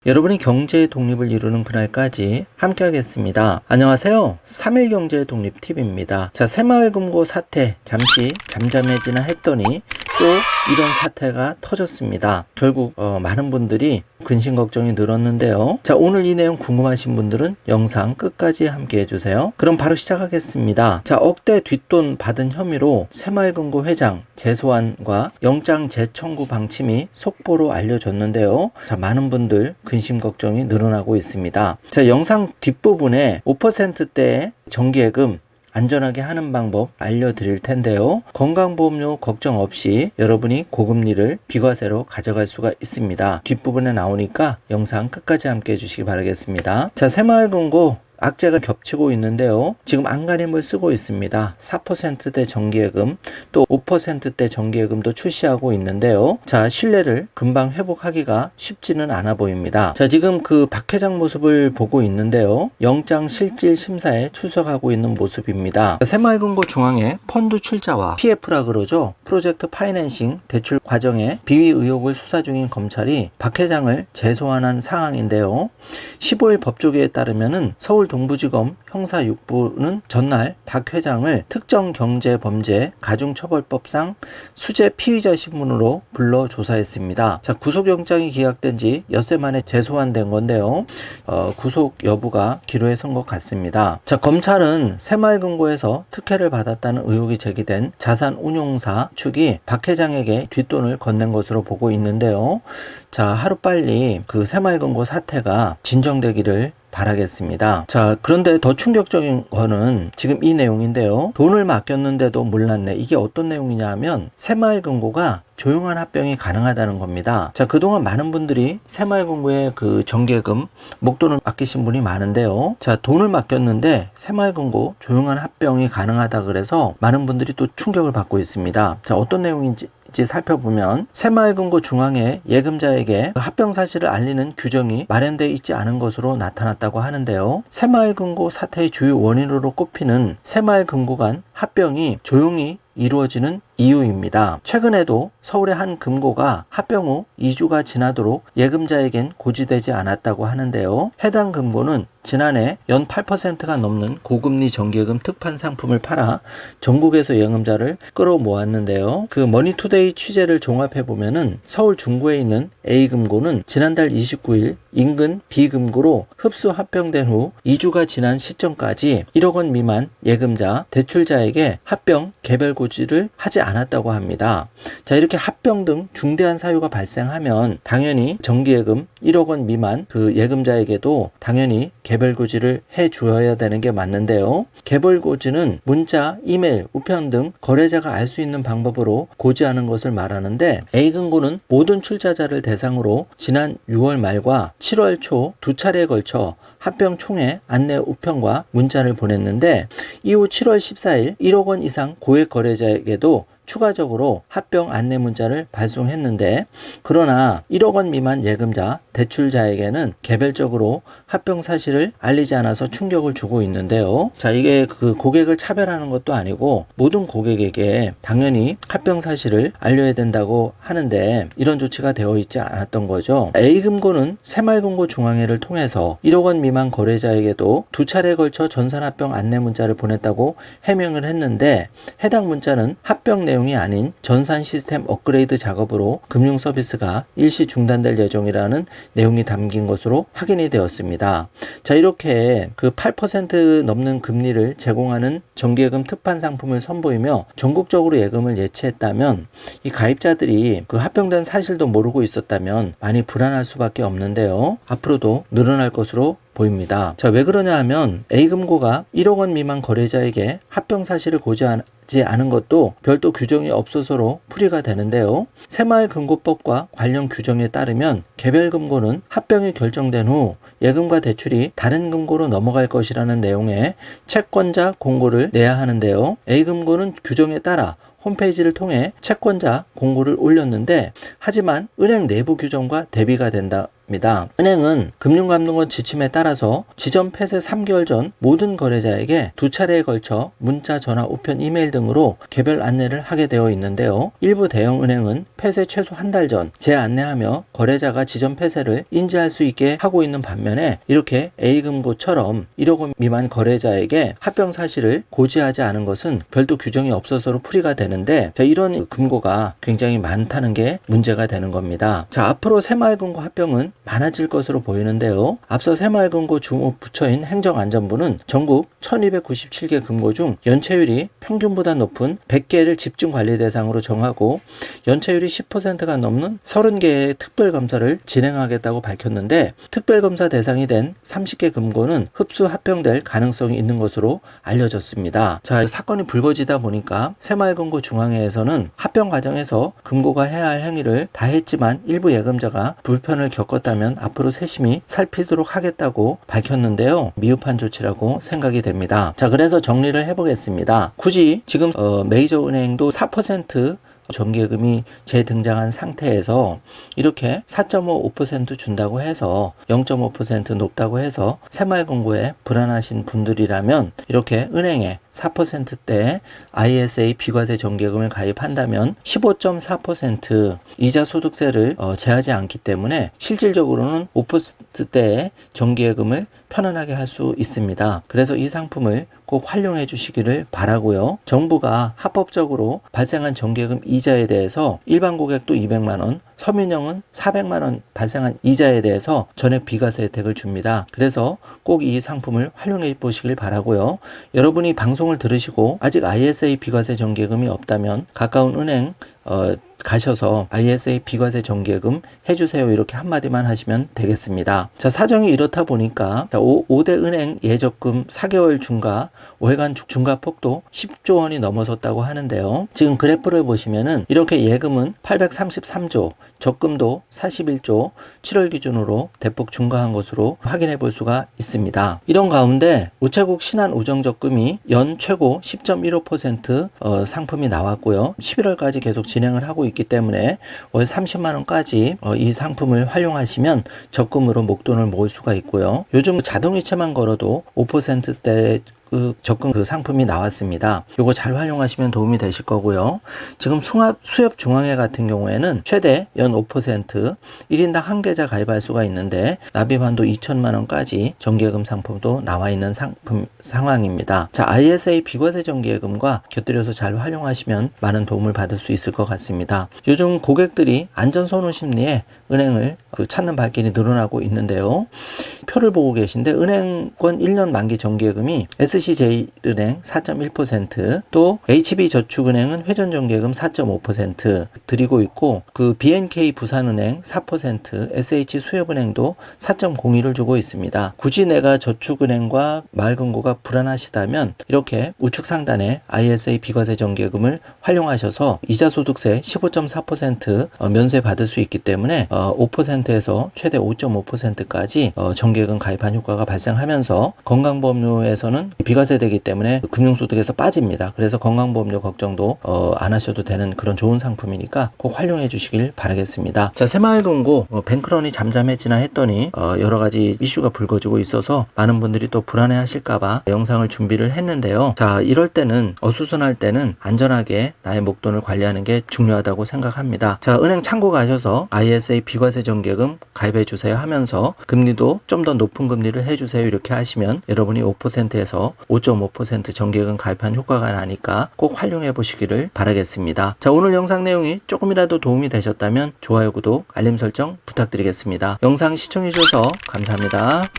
여러분이 경제의 독립을 이루는 그날까지 함께 하겠습니다. 안녕하세요. 3일 경제의 독립 팁입니다. 자, 새마을금고 사태 잠시 잠잠해지나 했더니 또 이런 사태가 터졌습니다. 결국 많은 분들이 근심 걱정이 늘었는데요. 자, 오늘 이 내용 궁금하신 분들은 영상 끝까지 함께 해주세요. 그럼 바로 시작하겠습니다. 자, 억대 뒷돈 받은 혐의로 새마을금고 회장 재소환과 영장 재청구 방침이 속보로 알려졌는데요. 자, 많은 분들 근심 걱정이 늘어나고 있습니다. 자, 영상 뒷부분에 5%대의 정기예금 안전하게 하는 방법 알려드릴 텐데요. 건강보험료 걱정 없이 여러분이 고금리를 비과세로 가져갈 수가 있습니다. 뒷부분에 나오니까 영상 끝까지 함께 해주시기 바라겠습니다. 자, 새마을금고 악재가 겹치고 있는데요. 지금 안간힘을 쓰고 있습니다. 4%대 정기예금 또 5%대 정기예금도 출시하고 있는데요. 자, 신뢰를 금방 회복하기가 쉽지는 않아 보입니다. 자, 지금 그 박 회장 모습을 보고 있는데요. 영장 실질 심사에 출석하고 있는 모습입니다. 새마을금고 중앙에 펀드 출자와 PF라 그러죠. 프로젝트 파이낸싱 대출 과정에 비위 의혹을 수사 중인 검찰이 박 회장을 재소환한 상황인데요. 15일 법조계에 따르면은 서울 동부지검 형사 6부는 전날 박 회장을 특정경제범죄 가중처벌법상 수재 피의자 신문으로 불러 조사했습니다. 자, 구속영장이 기각된 지 엿새 만에 재소환된 건데요. 구속 여부가 기로에 선 것 같습니다. 자, 검찰은 새마을금고에서 특혜를 받았다는 의혹이 제기된 자산운용사 측이 박 회장에게 뒷돈을 건넨 것으로 보고 있는데요. 자, 하루빨리 그 새마을금고 사태가 진정되기를 바라겠습니다. 자, 그런데 더 충격적인 거는 지금 이 내용인데요. 돈을 맡겼는데도 몰랐네. 이게 어떤 내용이냐 하면 새마을금고가 조용한 합병이 가능하다는 겁니다. 자, 그동안 많은 분들이 새마을금고의 그 정기예금 목돈을 맡기신 분이 많은데요. 자, 돈을 맡겼는데 새마을금고 조용한 합병이 가능하다 그래서 많은 분들이 또 충격을 받고 있습니다. 자, 어떤 내용인지 살펴보면 새마을금고 중앙에 예금자에게 합병 사실을 알리는 규정이 마련되어 있지 않은 것으로 나타났다고 하는데요. 새마을금고 사태의 주요 원인으로 꼽히는 새마을금고 간 합병이 조용히 이루어지는 이유입니다. 최근에도 서울의 한 금고가 합병 후 2주가 지나도록 예금자에겐 고지되지 않았다고 하는데요. 해당 금고는 지난해 연 8%가 넘는 고금리 정기예금 특판 상품을 팔아 전국에서 예금자를 끌어모았는데요. 그 머니투데이 취재를 종합해보면은 서울 중구에 있는 A금고는 지난달 29일 인근 B금고로 흡수 합병된 후 2주가 지난 시점까지 1억 원 미만 예금자, 대출자에게 합병 개별 고지를 하지 않았다고 합니다. 자, 이렇게 합병 등 중대한 사유가 발생하면 당연히 정기예금 1억 원 미만 그 예금자에게도 당연히 개별 고지를 해 주어야 되는 게 맞는데요. 개별 고지는 문자, 이메일, 우편 등 거래자가 알 수 있는 방법으로 고지하는 것을 말하는데 A금고는 모든 출자자를 대상으로 지난 6월 말과 7월 초 두 차례에 걸쳐 합병 총회 안내 우편과 문자를 보냈는데 이후 7월 14일 1억 원 이상 고액 거래자에게도 추가적으로 합병 안내 문자를 발송했는데 그러나 1억 원 미만 예금자, 대출자에게는 개별적으로 합병 사실을 알리지 않아서 충격을 주고 있는데요. 자, 이게 그 고객을 차별하는 것도 아니고 모든 고객에게 당연히 합병 사실을 알려야 된다고 하는데 이런 조치가 되어 있지 않았던 거죠. A금고는 새마을금고 중앙회를 통해서 1억 원 미만 거래자에게도 두 차례에 걸쳐 전산합병 안내 문자를 보냈다고 해명을 했는데 해당 문자는 합병 내용이 아닌 전산 시스템 업그레이드 작업으로 금융 서비스가 일시 중단될 예정이라는 내용이 담긴 것으로 확인이 되었습니다. 자, 이렇게 그 8% 넘는 금리를 제공하는 정기예금 특판 상품을 선보이며 전국적으로 예금을 예치했다면 이 가입자들이 그 합병된 사실도 모르고 있었다면 많이 불안할 수밖에 없는데요. 앞으로도 늘어날 것으로 보입니다. 자, 왜 그러냐 하면 A금고가 1억 원 미만 거래자에게 합병 사실을 고지하지 않은 것도 별도 규정이 없어서로 풀이가 되는데요. 새마을금고법과 관련 규정에 따르면 개별금고는 합병이 결정된 후 예금과 대출이 다른 금고로 넘어갈 것이라는 내용의 채권자 공고를 내야 하는데요. A금고는 규정에 따라 홈페이지를 통해 채권자 공고를 올렸는데 하지만 은행 내부 규정과 대비가 된다 입니다. 은행은 금융감독원 지침에 따라서 지점 폐쇄 3개월 전 모든 거래자에게 2차례에 걸쳐 문자, 전화, 우편, 이메일 등으로 개별 안내를 하게 되어 있는데요. 일부 대형 은행은 폐쇄 최소 한 달 전 재안내하며 거래자가 지점 폐쇄를 인지할 수 있게 하고 있는 반면에 이렇게 A금고처럼 1억 원 미만 거래자에게 합병 사실을 고지하지 않은 것은 별도 규정이 없어서로 풀이가 되는데, 이런 금고가 굉장히 많다는 게 문제가 되는 겁니다. 자, 앞으로 새마을금고 합병은 많아질 것으로 보이는데요. 앞서 새마을금고 주무부처인 행정안전부는 전국 1297개 금고 중 연체율이 평균보다 높은 100개를 집중 관리 대상으로 정하고 연체율이 10%가 넘는 30개의 특별검사를 진행하겠다고 밝혔는데, 특별검사 대상이 된 30개 금고는 흡수 합병될 가능성이 있는 것으로 알려졌습니다. 자, 사건이 불거지다 보니까 새마을금고 중앙회에서는 합병 과정에서 금고가 해야 할 행위를 다 했지만 일부 예금자가 불편을 겪었다면 앞으로 세심히 살피도록 하겠다고 밝혔는데요. 미흡한 조치라고 생각이 됩니다. 자, 그래서 정리를 해보겠습니다. 굳이 지금 메이저은행도 4% 정기예금이 재등장한 상태에서 이렇게 4.5% 준다고 해서 0.5% 높다고 해서 새마을금고에 불안하신 분들이라면 이렇게 은행에 4%대 ISA 비과세 정기예금을 가입한다면 15.4% 이자 소득세를 제하지 않기 때문에 실질적으로는 5%대의 정기예금을 편안하게 할 수 있습니다. 그래서 이 상품을 꼭 활용해 주시기를 바라고요. 정부가 합법적으로 발생한 정기예금 이자에 대해서 일반 고객도 200만원, 서민형은 400만원 발생한 이자에 대해서 전액 비과세 혜택을 줍니다. 그래서 꼭 이 상품을 활용해 보시길 바라고요. 여러분이 방송을 들으시고 아직 ISA 비과세 정기예금이 없다면 가까운 은행 가셔서 ISA 비과세 정기예금 해주세요 이렇게 한마디만 하시면 되겠습니다. 자, 사정이 이렇다 보니까 5대 은행 예적금 4개월 중과 월간 중과폭도 10조 원이 넘어섰다고 하는데요. 지금 그래프를 보시면은 이렇게 예금은 833조, 적금도 41조 7월 기준으로 대폭 증가한 것으로 확인해 볼 수가 있습니다. 이런 가운데 우체국 신한우정적금이 연 최고 10.15% 상품이 나왔고요. 11월까지 계속 진행을 하고 있기 때문에 월 30만원까지 이 상품을 활용하시면 적금으로 목돈을 모을 수가 있고요. 요즘 자동이체만 걸어도 5%대 적금 상품이 나왔습니다. 요거 잘 활용하시면 도움이 되실 거고요. 지금 수협중앙회 같은 경우에는 최대 연 5% 1인당 한 계좌 가입할 수가 있는데 납입한도 2천만원까지 정기예금 상품도 나와 있는 상황입니다. 자, ISA 비과세 정기예금과 곁들여서 잘 활용하시면 많은 도움을 받을 수 있을 것 같습니다. 요즘 고객들이 안전선호 심리에 은행을 찾는 발길이 늘어나고 있는데요. 표를 보고 계신데 은행권 1년 만기 정기예금이 SC제일은행 4.1%, 또 HB저축은행은 회전정기예금 4.5% 드리고 있고, 그 BNK 부산은행 4%, SH수협은행도 4.02를 주고 있습니다. 굳이 내가 저축은행과 마을금고가 불안하시다면 이렇게 우측 상단에 ISA 비과세 정기예금을 활용하셔서 이자소득세 15.4% 면세 받을 수 있기 때문에 5%에서 최대 5.5%까지 정기예금 가입한 효과가 발생하면서 건강보험료에서는 비과세되기 때문에 금융소득에서 빠집니다. 그래서 건강보험료 걱정도 안 하셔도 되는 그런 좋은 상품이니까 꼭 활용해 주시길 바라겠습니다. 자, 새마을금고 뱅크런이 잠잠해지나 했더니 여러 가지 이슈가 불거지고 있어서 많은 분들이 또 불안해 하실까봐 영상을 준비를 했는데요. 자, 이럴 때는 어수선할 때는 안전하게 나의 목돈을 관리하는 게 중요하다고 생각합니다. 자, 은행 창구 가셔서 ISA 비과세 정기예금 가입해 주세요 하면서 금리도 좀 더 높은 금리를 해주세요 이렇게 하시면 여러분이 5%에서 5.5% 정기예금 가입한 효과가 나니까 꼭 활용해 보시기를 바라겠습니다. 자, 오늘 영상 내용이 조금이라도 도움이 되셨다면 좋아요, 구독, 알림 설정 부탁드리겠습니다. 영상 시청해 주셔서 감사합니다.